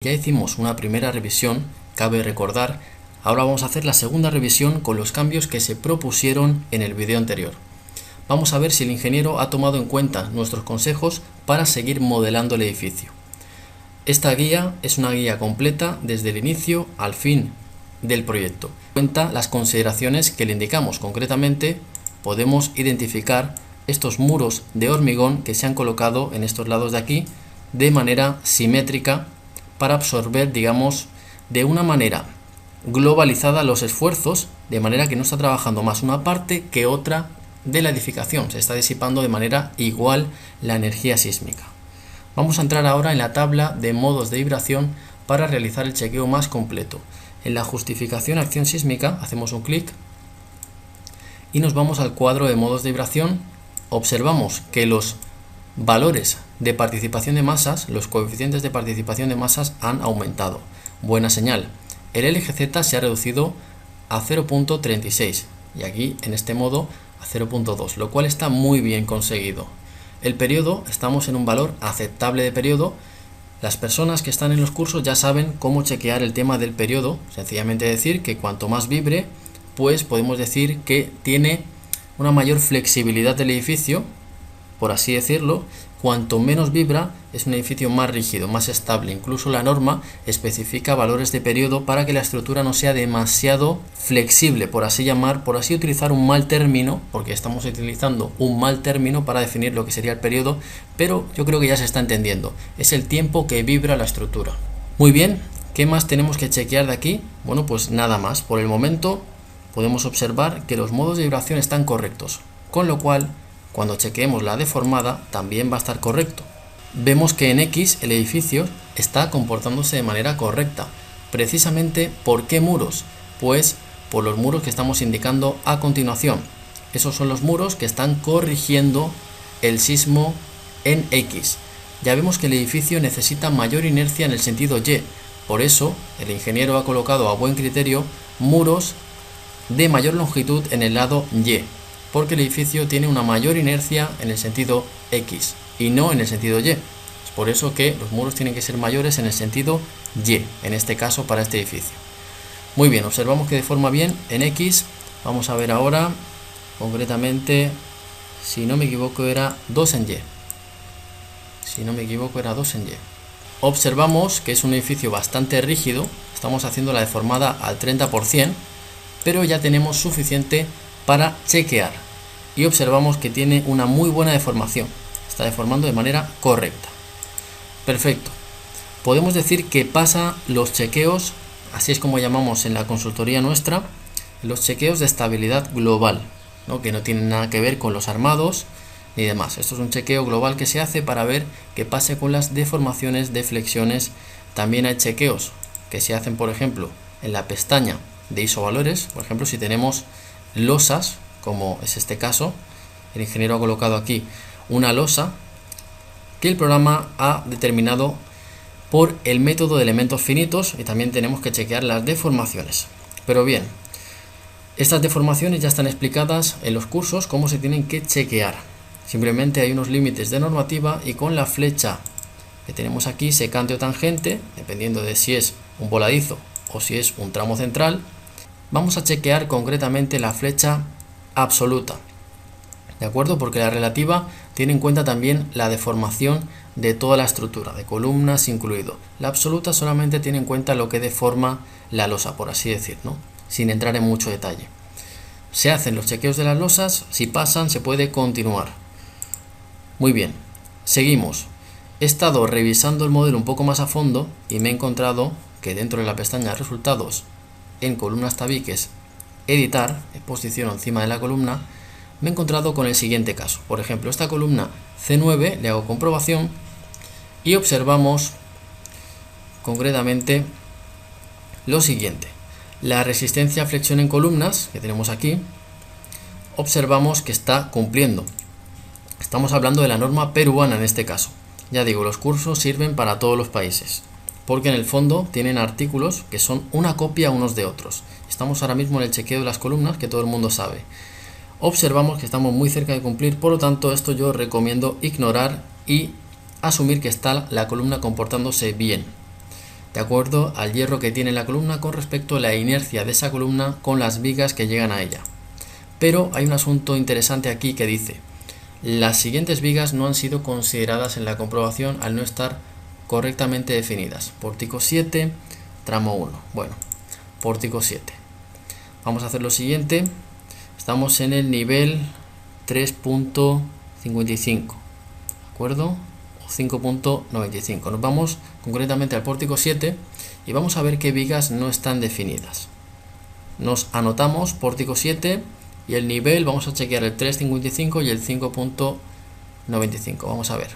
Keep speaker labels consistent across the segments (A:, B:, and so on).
A: Ya hicimos una primera revisión, cabe recordar, ahora vamos a hacer la segunda revisión con los cambios que se propusieron en el vídeo anterior. Vamos a ver si el ingeniero ha tomado en cuenta nuestros consejos para seguir modelando el edificio. Esta guía es una guía completa desde el inicio al fin del proyecto. Cuenta las consideraciones que le indicamos. Concretamente, podemos identificar estos muros de hormigón que se han colocado en estos lados de aquí de manera simétrica para absorber, digamos, de una manera globalizada los esfuerzos, de manera que no está trabajando más una parte que otra de la edificación, se está disipando de manera igual la energía sísmica. Vamos a entrar ahora en la tabla de modos de vibración para realizar el chequeo más completo. En la justificación acción sísmica hacemos un clic y nos vamos al cuadro de modos de vibración. Observamos que los valores de participación de masas, los coeficientes de participación de masas han aumentado. Buena señal. El LGZ se ha reducido a 0.36 y aquí en este modo a 0.2, lo cual está muy bien conseguido. El periodo, estamos en un valor aceptable de periodo. Las personas que están en los cursos ya saben cómo chequear el tema del periodo. Sencillamente decir que cuanto más vibre, pues podemos decir que tiene una mayor flexibilidad del edificio, por así decirlo. Cuanto menos vibra, es un edificio más rígido, más estable. Incluso la norma especifica valores de periodo para que la estructura no sea demasiado flexible, por así utilizar un mal término, porque estamos utilizando un mal término para definir lo que sería el periodo, pero yo creo que ya se está entendiendo. Es el tiempo que vibra la estructura. Muy bien, ¿qué más tenemos que chequear de aquí? Bueno, pues nada más. Por el momento podemos observar que los modos de vibración están correctos, con lo cual cuando chequeemos la deformada también va a estar correcto. Vemos que en X el edificio está comportándose de manera correcta. Precisamente, ¿por qué muros? Pues por los muros que estamos indicando a continuación. Esos son los muros que están corrigiendo el sismo en X. Ya vemos que el edificio necesita mayor inercia en el sentido Y. Por eso el ingeniero ha colocado a buen criterio muros de mayor longitud en el lado Y, porque el edificio tiene una mayor inercia en el sentido X y no en el sentido Y. Es por eso que los muros tienen que ser mayores en el sentido Y, en este caso para este edificio. Muy bien, observamos que deforma bien en X. Vamos a ver ahora, concretamente, si no me equivoco era 2 en Y. Si no me equivoco era 2 en Y. Observamos que es un edificio bastante rígido. Estamos haciendo la deformada al 30%, pero ya tenemos suficiente para chequear y observamos que tiene una muy buena deformación, está deformando de manera correcta. Perfecto, podemos decir que pasa los chequeos, así es como llamamos en la consultoría nuestra, los chequeos de estabilidad global, ¿no? Que no tienen nada que ver con los armados ni demás. Esto es un chequeo global que se hace para ver qué pasa con las deformaciones de flexiones. También hay chequeos que se hacen, por ejemplo, en la pestaña de isovalores. Por ejemplo, si tenemos losas, como es este caso, el ingeniero ha colocado aquí una losa que el programa ha determinado por el método de elementos finitos, y también tenemos que chequear las deformaciones. Pero bien, estas deformaciones ya están explicadas en los cursos cómo se tienen que chequear. Simplemente hay unos límites de normativa y con la flecha que tenemos aquí, secante o tangente, dependiendo de si es un voladizo o si es un tramo central, vamos a chequear concretamente la flecha absoluta, ¿de acuerdo? Porque la relativa tiene en cuenta también la deformación de toda la estructura, de columnas incluido. La absoluta solamente tiene en cuenta lo que deforma la losa, por así decir, ¿no? Sin entrar en mucho detalle. Se hacen los chequeos de las losas, si pasan se puede continuar. Muy bien, seguimos. He estado revisando el modelo un poco más a fondo y me he encontrado que dentro de la pestaña resultados, en columnas tabiques, editar, posiciono encima de la columna, me he encontrado con el siguiente caso. Por ejemplo, esta columna C9, le hago comprobación y observamos concretamente lo siguiente. La resistencia a flexión en columnas que tenemos aquí, observamos que está cumpliendo. Estamos hablando de la norma peruana en este caso. Ya digo, los cursos sirven para todos los países, porque en el fondo tienen artículos que son una copia unos de otros. Estamos ahora mismo en el chequeo de las columnas, que todo el mundo sabe. Observamos que estamos muy cerca de cumplir, por lo tanto esto yo recomiendo ignorar y asumir que está la columna comportándose bien. de acuerdo al hierro que tiene la columna con respecto a la inercia de esa columna con las vigas que llegan a ella. Pero hay un asunto interesante aquí que dice: las siguientes vigas no han sido consideradas en la comprobación al no estar correctamente definidas. Pórtico 7, tramo 1. Bueno, pórtico 7. Vamos a hacer lo siguiente. Estamos en el nivel 3.55, ¿de acuerdo? O 5.95. Nos vamos concretamente al pórtico 7 y vamos a ver qué vigas no están definidas. Nos anotamos pórtico 7 y el nivel, vamos a chequear el 3.55 y el 5.95. Vamos a ver.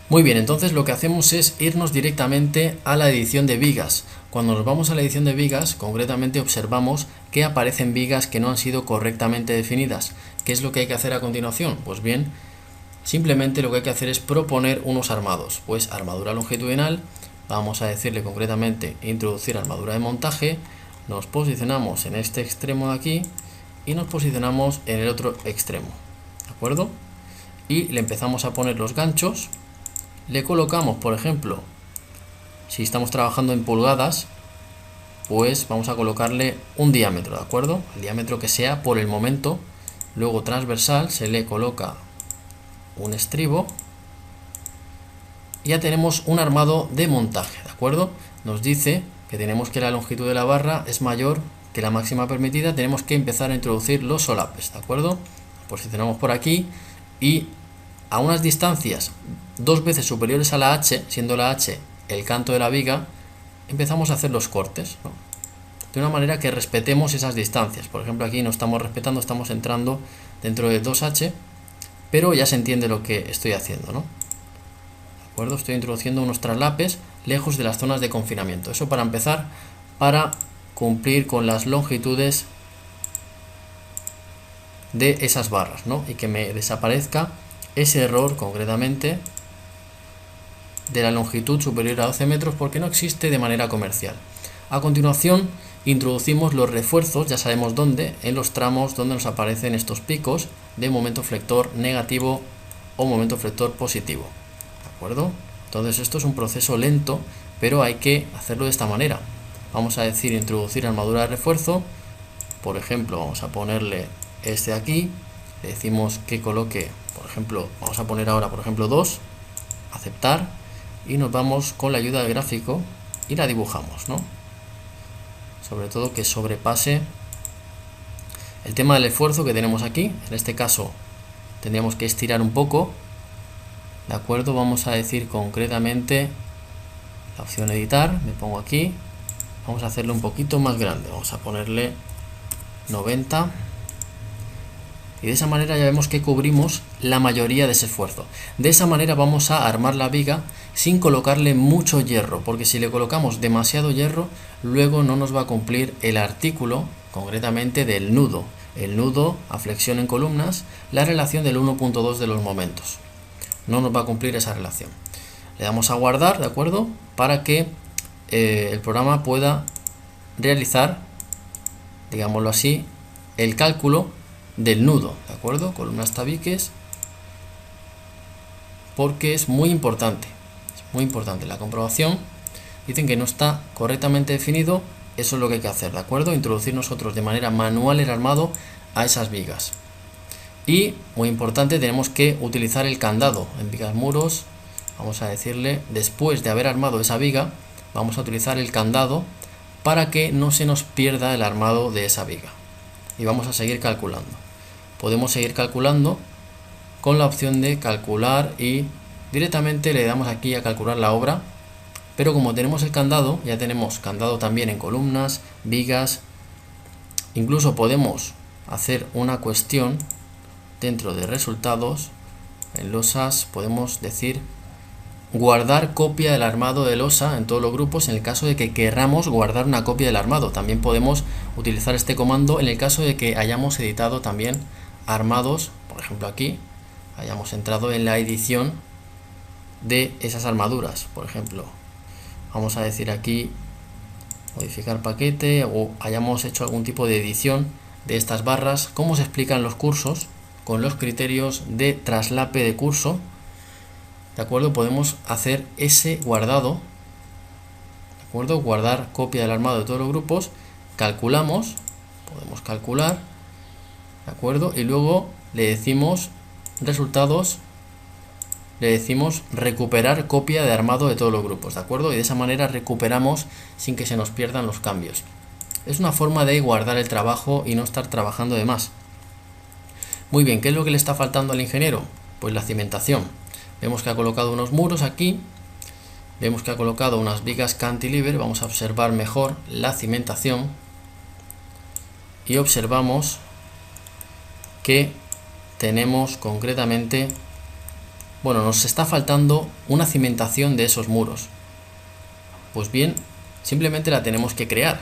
A: Muy bien, entonces lo que hacemos es irnos directamente a la edición de vigas. Cuando nos vamos a la edición de vigas, concretamente observamos que aparecen vigas que no han sido correctamente definidas. ¿Qué es lo que hay que hacer a continuación? Pues bien, simplemente lo que hay que hacer es proponer unos armados. Pues armadura longitudinal, vamos a decirle concretamente introducir armadura de montaje, nos posicionamos en este extremo de aquí y nos posicionamos en el otro extremo, ¿de acuerdo? Y le empezamos a poner los ganchos. Le colocamos, por ejemplo, si estamos trabajando en pulgadas, pues vamos a colocarle un diámetro, ¿de acuerdo? El diámetro que sea por el momento. Luego transversal se le coloca un estribo. Y ya tenemos un armado de montaje, ¿de acuerdo? Nos dice que tenemos que la longitud de la barra es mayor que la máxima permitida. Tenemos que empezar a introducir los solapes, ¿de acuerdo? Nos posicionamos por aquí y a unas distancias 2 veces superiores a la H, siendo la H el canto de la viga, empezamos a hacer los cortes, ¿no? De una manera que respetemos esas distancias. Por ejemplo, aquí no estamos respetando, estamos entrando dentro de 2H, pero ya se entiende lo que estoy haciendo, ¿no? ¿De acuerdo? Estoy introduciendo unos traslapes lejos de las zonas de confinamiento. Eso para empezar, para cumplir con las longitudes de esas barras, ¿no? Y que me desaparezca ese error concretamente de la longitud superior a 12 metros, porque no existe de manera comercial. A continuación introducimos los refuerzos, ya sabemos dónde, en los tramos donde nos aparecen estos picos de momento flector negativo o momento flector positivo, ¿de acuerdo? Entonces esto es un proceso lento, pero hay que hacerlo de esta manera. Vamos a decir introducir armadura de refuerzo. Por ejemplo, vamos a ponerle este de aquí, le decimos que coloque, por ejemplo, vamos a poner ahora por ejemplo 2, aceptar, y nos vamos con la ayuda del gráfico y la dibujamos, ¿no? Sobre todo que sobrepase el tema del esfuerzo que tenemos aquí. En este caso tendríamos que estirar un poco, ¿de acuerdo? Vamos a decir concretamente la opción editar, me pongo aquí, vamos a hacerlo un poquito más grande, vamos a ponerle 90. Y de esa manera ya vemos que cubrimos la mayoría de ese esfuerzo. De esa manera vamos a armar la viga sin colocarle mucho hierro, porque si le colocamos demasiado hierro, luego no nos va a cumplir el artículo, concretamente del nudo. El nudo a flexión en columnas, la relación del 1.2 de los momentos. No nos va a cumplir esa relación. Le damos a guardar, ¿de acuerdo? Para que el programa pueda realizar, digámoslo así, el cálculo del nudo, ¿de acuerdo? Columnas tabiques, porque es muy importante la comprobación. Dicen que no está correctamente definido, eso es lo que hay que hacer, ¿de acuerdo? Introducir nosotros de manera manual el armado a esas vigas. Y muy importante, tenemos que utilizar el candado en vigas muros. Vamos a decirle, después de haber armado esa viga, vamos a utilizar el candado para que no se nos pierda el armado de esa viga. Y vamos a seguir calculando. Podemos seguir calculando con la opción de calcular y directamente le damos aquí a calcular la obra, pero como tenemos el candado, ya tenemos candado también en columnas, vigas. Incluso podemos hacer una cuestión dentro de resultados, en losas podemos decir guardar copia del armado de losa en todos los grupos en el caso de que querramos guardar una copia del armado. También podemos utilizar este comando en el caso de que hayamos editado también armados, por ejemplo aquí, hayamos entrado en la edición de esas armaduras. Por ejemplo, vamos a decir aquí modificar paquete, o hayamos hecho algún tipo de edición de estas barras, como se explica en los cursos, con los criterios de traslape de curso, ¿de acuerdo? Podemos hacer ese guardado, ¿de ¿de acuerdo? Guardar copia del armado de todos los grupos, calculamos, podemos calcular, ¿de acuerdo? Y luego le decimos resultados, le decimos recuperar copia de armado de todos los grupos, ¿de acuerdo? Y de esa manera recuperamos sin que se nos pierdan los cambios. Es una forma de guardar el trabajo y no estar trabajando de más. Muy bien, ¿qué es lo que le está faltando al ingeniero? Pues la cimentación. Vemos que ha colocado unos muros aquí, vemos que ha colocado unas vigas cantilever, vamos a observar mejor la cimentación y observamos que tenemos concretamente, bueno, nos está faltando una cimentación de esos muros. Pues bien, simplemente la tenemos que crear.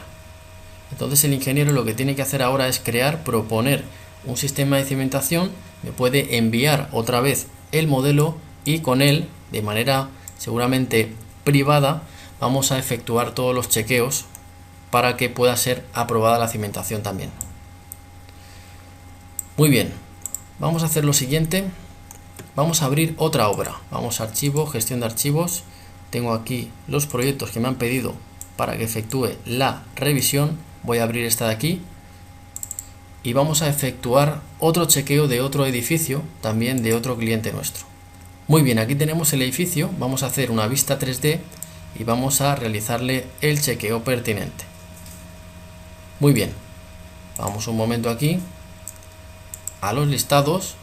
A: Entonces el ingeniero lo que tiene que hacer ahora es proponer un sistema de cimentación, me puede enviar otra vez el modelo y con él, de manera seguramente privada, vamos a efectuar todos los chequeos para que pueda ser aprobada la cimentación también. Muy bien, vamos a hacer lo siguiente, vamos a abrir otra obra, vamos a archivo, gestión de archivos, tengo aquí los proyectos que me han pedido para que efectúe la revisión, voy a abrir esta de aquí y vamos a efectuar otro chequeo de otro edificio, también de otro cliente nuestro. Muy bien, aquí tenemos el edificio, vamos a hacer una vista 3D y vamos a realizarle el chequeo pertinente. Muy bien, vamos un momento aquí a los listados,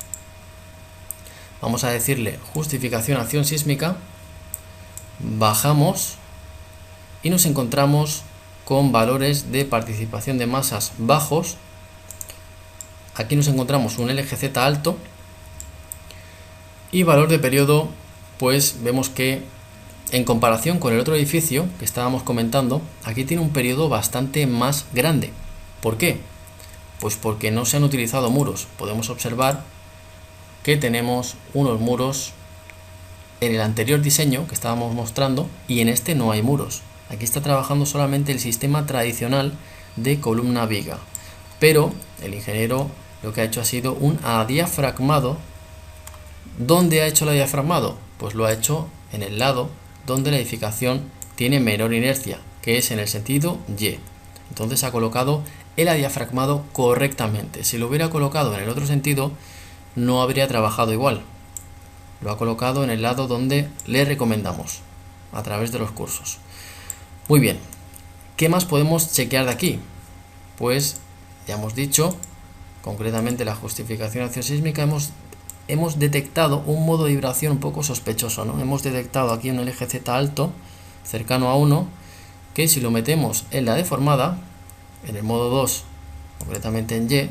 A: vamos a decirle justificación acción sísmica, bajamos y nos encontramos con valores de participación de masas bajos. Aquí nos encontramos un LGZ alto y valor de periodo, pues vemos que en comparación con el otro edificio que estábamos comentando, aquí tiene un periodo bastante más grande. ¿Por qué? Pues porque no se han utilizado muros. Podemos observar que tenemos unos muros en el anterior diseño que estábamos mostrando y en este no hay muros. Aquí está trabajando solamente el sistema tradicional de columna viga, pero el ingeniero lo que ha hecho ha sido un adiafragmado. ¿Dónde ha hecho el adiafragmado? Pues lo ha hecho en el lado donde la edificación tiene menor inercia, que es en el sentido Y. Entonces ha colocado el adiafragmado correctamente. Si lo hubiera colocado en el otro sentido, no habría trabajado igual. Lo ha colocado en el lado donde le recomendamos, a través de los cursos. Muy bien, ¿qué más podemos chequear de aquí? Pues ya hemos dicho, concretamente la justificación de acción sísmica, hemos detectado un modo de vibración un poco sospechoso, ¿no? Hemos detectado aquí un LGZ alto, cercano a 1, que si lo metemos en la deformada, en el modo 2, concretamente en Y,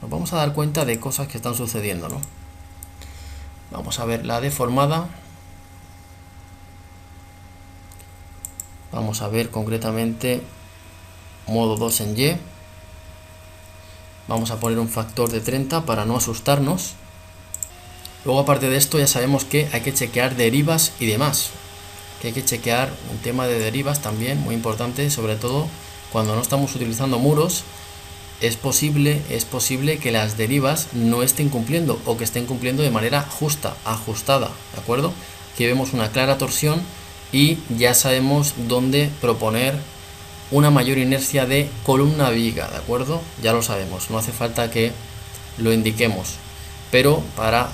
A: nos vamos a dar cuenta de cosas que están sucediendo, ¿no? Vamos a ver la deformada. Vamos a ver concretamente modo 2 en Y. Vamos a poner un factor de 30 para no asustarnos. Luego, aparte de esto, ya sabemos que hay que chequear derivas y demás. Que hay que chequear un tema de derivas también, muy importante, sobre todo cuando no estamos utilizando muros. Es posible que las derivas no estén cumpliendo o que estén cumpliendo de manera justa, ajustada, ¿de acuerdo? Aquí vemos una clara torsión y ya sabemos dónde proponer una mayor inercia de columna viga, ¿de acuerdo? Ya lo sabemos, no hace falta que lo indiquemos, pero para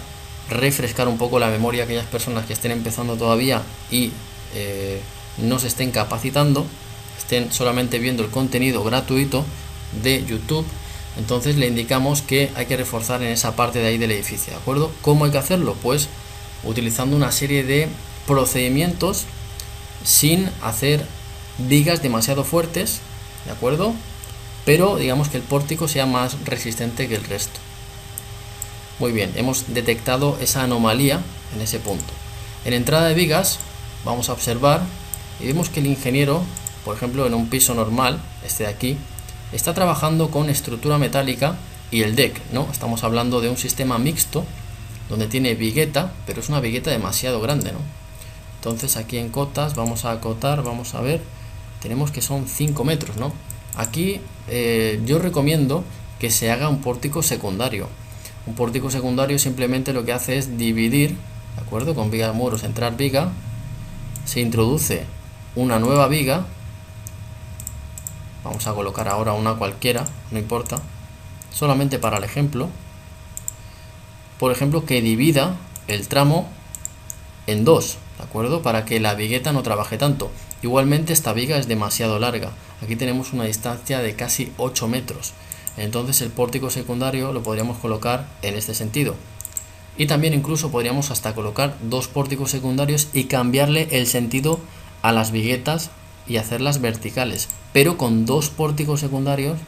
A: refrescar un poco la memoria a aquellas personas que estén empezando todavía y no se estén capacitando, estén solamente viendo el contenido gratuito de YouTube, entonces le indicamos que hay que reforzar en esa parte de ahí del edificio, ¿de acuerdo? ¿Cómo hay que hacerlo? Pues utilizando una serie de procedimientos sin hacer vigas demasiado fuertes, ¿de acuerdo? Pero digamos que el pórtico sea más resistente que el resto. Muy bien, hemos detectado esa anomalía en ese punto. En entrada de vigas vamos a observar y vemos que el ingeniero, por ejemplo en un piso normal, este de aquí, está trabajando con estructura metálica y el deck, ¿no? Estamos hablando de un sistema mixto donde tiene vigueta, pero es una vigueta demasiado grande, ¿no? Entonces aquí en cotas vamos a acotar, vamos a ver, tenemos que son 5 metros, ¿no? Aquí yo recomiendo que se haga un pórtico secundario. Un pórtico secundario simplemente lo que hace es dividir, ¿de acuerdo? Con vigas muros, entrar viga, se introduce una nueva viga. Vamos a colocar ahora una cualquiera, no importa, solamente para el ejemplo. Por ejemplo, que divida el tramo en dos, ¿de acuerdo? Para que la vigueta no trabaje tanto. Igualmente esta viga es demasiado larga. Aquí tenemos una distancia de casi 8 metros. Entonces el pórtico secundario lo podríamos colocar en este sentido. Y también incluso podríamos hasta colocar dos pórticos secundarios y cambiarle el sentido a las viguetas y hacerlas verticales, pero con dos pórticos secundarios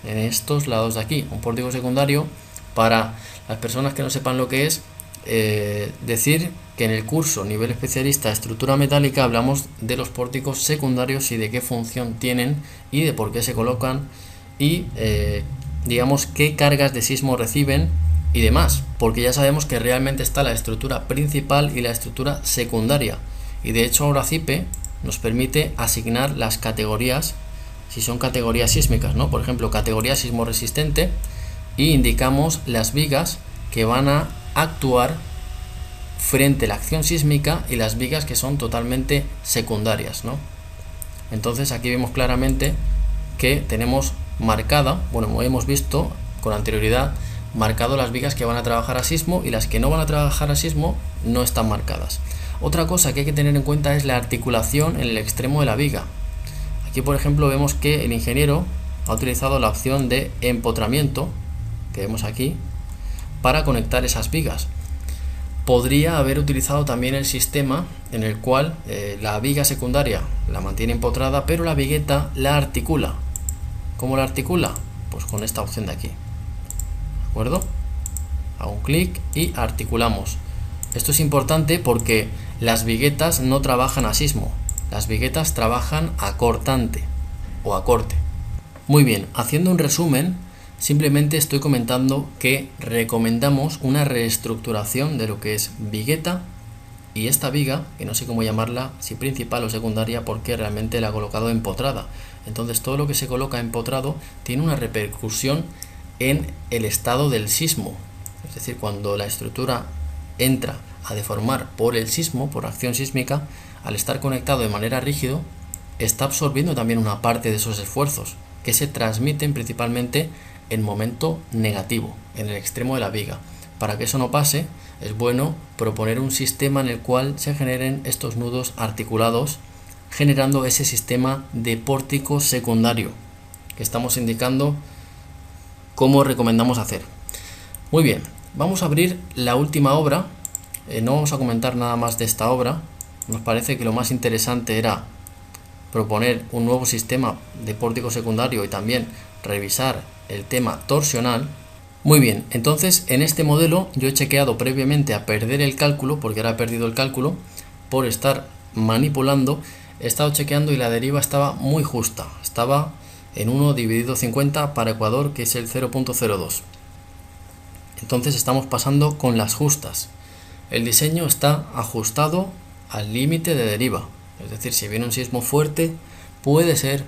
A: en estos lados de aquí. Un pórtico secundario, para las personas que no sepan lo que es, decir que en el curso nivel especialista de estructura metálica hablamos de los pórticos secundarios y de qué función tienen y de por qué se colocan y digamos qué cargas de sismo reciben y demás, porque ya sabemos que realmente está la estructura principal y la estructura secundaria, y de hecho ahora CIPE nos permite asignar las categorías, si son categorías sísmicas, ¿no? Por ejemplo, categoría sismo resistente, y indicamos las vigas que van a actuar frente a la acción sísmica y las vigas que son totalmente secundarias, ¿no? Entonces aquí vemos claramente que tenemos marcada, bueno, como hemos visto con anterioridad, marcado las vigas que van a trabajar a sismo, y las que no van a trabajar a sismo no están marcadas. Otra cosa que hay que tener en cuenta es la articulación en el extremo de la viga. Aquí, por ejemplo, vemos que el ingeniero ha utilizado la opción de empotramiento, que vemos aquí, para conectar esas vigas. Podría haber utilizado también el sistema en el cual la viga secundaria la mantiene empotrada, pero la vigueta la articula. ¿Cómo la articula? Pues con esta opción de aquí. ¿De acuerdo? Hago un clic y articulamos. Esto es importante porque las viguetas no trabajan a sismo, las viguetas trabajan a cortante o a corte. Muy bien, haciendo un resumen, simplemente estoy comentando que recomendamos una reestructuración de lo que es vigueta y esta viga, que no sé cómo llamarla, si principal o secundaria, porque realmente la he colocado empotrada. Entonces todo lo que se coloca empotrado tiene una repercusión en el estado del sismo. Es decir, cuando la estructura entra a deformar por el sismo, por acción sísmica, al estar conectado de manera rígido, está absorbiendo también una parte de esos esfuerzos, que se transmiten principalmente en momento negativo, en el extremo de la viga. Para que eso no pase, es bueno proponer un sistema en el cual se generen estos nudos articulados, generando ese sistema de pórtico secundario, que estamos indicando cómo recomendamos hacer. Muy bien, vamos a abrir la última obra. No vamos a comentar nada más de esta obra. Nos parece que lo más interesante era proponer un nuevo sistema de pórtico secundario y también revisar el tema torsional. Muy bien, entonces en este modelo yo he chequeado previamente a perder el cálculo, porque ahora he perdido el cálculo por estar manipulando. He estado chequeando y la deriva estaba muy justa, estaba en 1 dividido 50 para Ecuador, que es el 0.02. Entonces estamos pasando con las justas. El diseño está ajustado al límite de deriva, es decir, si viene un sismo fuerte, puede ser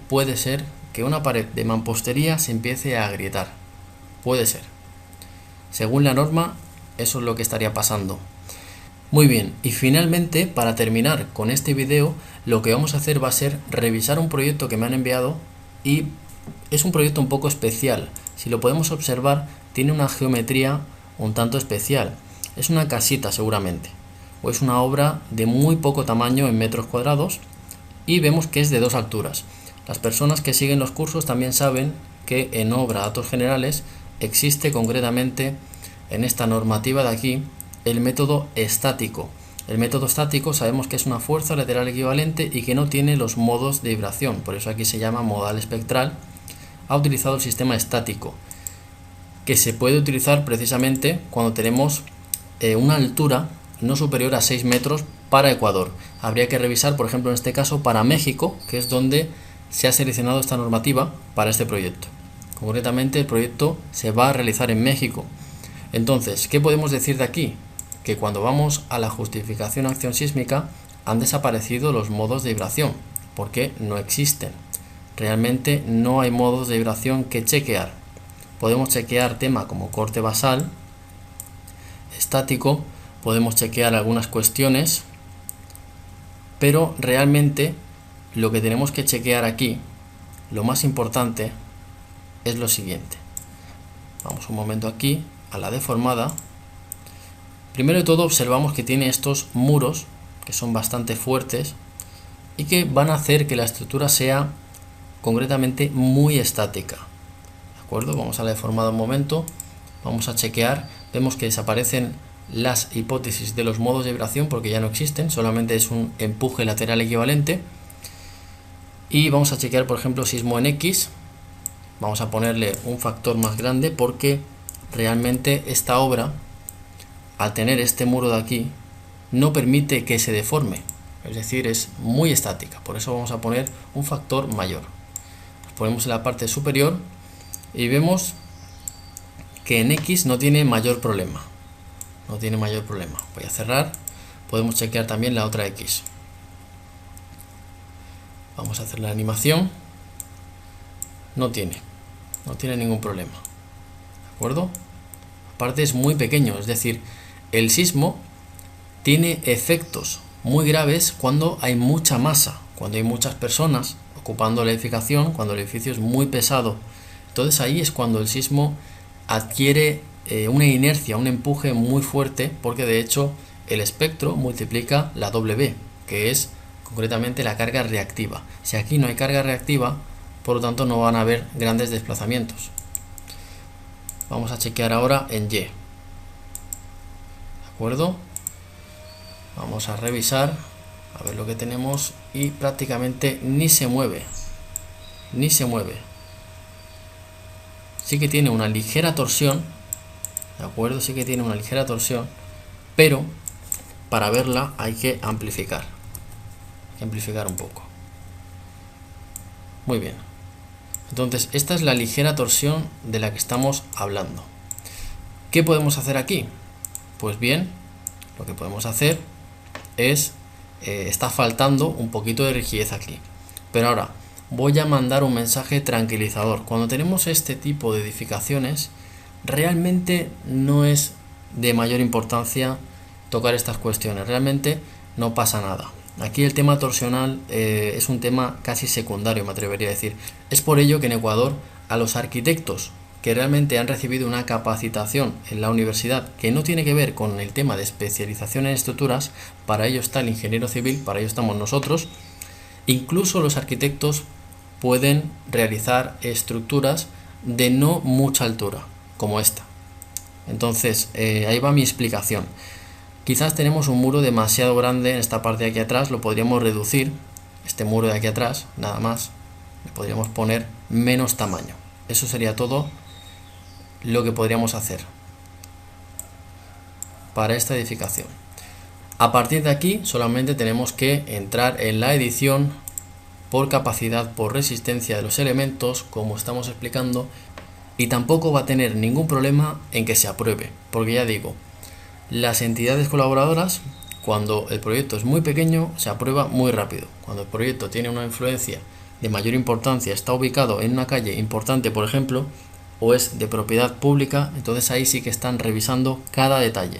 A: que una pared de mampostería se empiece a agrietar, puede ser. Según la norma, eso es lo que estaría pasando. Muy bien, y finalmente, para terminar con este video, lo que vamos a hacer va a ser revisar un proyecto que me han enviado, y es un proyecto un poco especial. Si lo podemos observar, tiene una geometría un tanto especial. Es una casita seguramente, o es una obra de muy poco tamaño en metros cuadrados, y vemos que es de 2 alturas. Las personas que siguen los cursos también saben que en obra datos generales existe concretamente en esta normativa de aquí el método estático. El método estático sabemos que es una fuerza lateral equivalente y que no tiene los modos de vibración, por eso aquí se llama modal espectral. Ha utilizado el sistema estático, que se puede utilizar precisamente cuando tenemos una altura no superior a 6 metros para Ecuador. Habría que revisar, por ejemplo, en este caso para México, que es donde se ha seleccionado esta normativa para este proyecto. Concretamente, el proyecto se va a realizar en México. Entonces, ¿qué podemos decir de aquí? Que cuando vamos a la justificación acción sísmica han desaparecido los modos de vibración, porque no existen. Realmente no hay modos de vibración que chequear. Podemos chequear tema como corte basal, estático, podemos chequear algunas cuestiones, pero realmente lo que tenemos que chequear aquí, lo más importante, es lo siguiente. Vamos un momento aquí a la deformada. Primero de todo observamos que tiene estos muros que son bastante fuertes y que van a hacer que la estructura sea concretamente muy estática. ¿De acuerdo? Vamos a la deformada un momento, vamos a chequear, vemos que desaparecen las hipótesis de los modos de vibración porque ya no existen, solamente es un empuje lateral equivalente. Y vamos a chequear, por ejemplo, sismo en X. Vamos a ponerle un factor más grande porque realmente esta obra, al tener este muro de aquí, no permite que se deforme, es decir, es muy estática. Por eso vamos a poner un factor mayor. Nos ponemos en la parte superior y vemos que en X no tiene mayor problema. No tiene mayor problema. Voy a cerrar. Podemos chequear también la otra X. Vamos a hacer la animación. No tiene ningún problema. ¿De acuerdo? Aparte es muy pequeño, es decir, el sismo tiene efectos muy graves cuando hay mucha masa, cuando hay muchas personas ocupando la edificación, cuando el edificio es muy pesado. Entonces ahí es cuando el sismo adquiere una inercia, un empuje muy fuerte, porque de hecho el espectro multiplica la W, que es concretamente la carga reactiva. Si aquí no hay carga reactiva, por lo tanto no van a haber grandes desplazamientos. Vamos a chequear ahora en Y. ¿De acuerdo? Vamos a revisar, a ver lo que tenemos y prácticamente ni se mueve. Ni se mueve. Sí que tiene una ligera torsión, ¿de acuerdo? Sí que tiene una ligera torsión, pero para verla hay que amplificar. Hay que amplificar un poco. Muy bien. Entonces, esta es la ligera torsión de la que estamos hablando. ¿Qué podemos hacer aquí? Pues bien, lo que podemos hacer es, está faltando un poquito de rigidez aquí. Pero ahora, voy a mandar un mensaje tranquilizador. Cuando tenemos este tipo de edificaciones, realmente no es de mayor importancia tocar estas cuestiones. Realmente no pasa nada. Aquí el tema torsional es un tema casi secundario, me atrevería a decir. Es por ello que en Ecuador a los arquitectos que realmente han recibido una capacitación en la universidad que no tiene que ver con el tema de especialización en estructuras, para ello está el ingeniero civil, para ello estamos nosotros. Incluso los arquitectos pueden realizar estructuras de no mucha altura, como esta. Entonces, ahí va mi explicación. Quizás tenemos un muro demasiado grande en esta parte de aquí atrás, lo podríamos reducir, este muro de aquí atrás, nada más, le podríamos poner menos tamaño. Eso sería todo lo que podríamos hacer para esta edificación. A partir de aquí solamente tenemos que entrar en la edición por capacidad, por resistencia de los elementos, como estamos explicando, y tampoco va a tener ningún problema en que se apruebe, porque ya digo, las entidades colaboradoras, cuando el proyecto es muy pequeño, se aprueba muy rápido. Cuando el proyecto tiene una influencia de mayor importancia, está ubicado en una calle importante, por ejemplo, o es de propiedad pública, entonces ahí sí que están revisando cada detalle.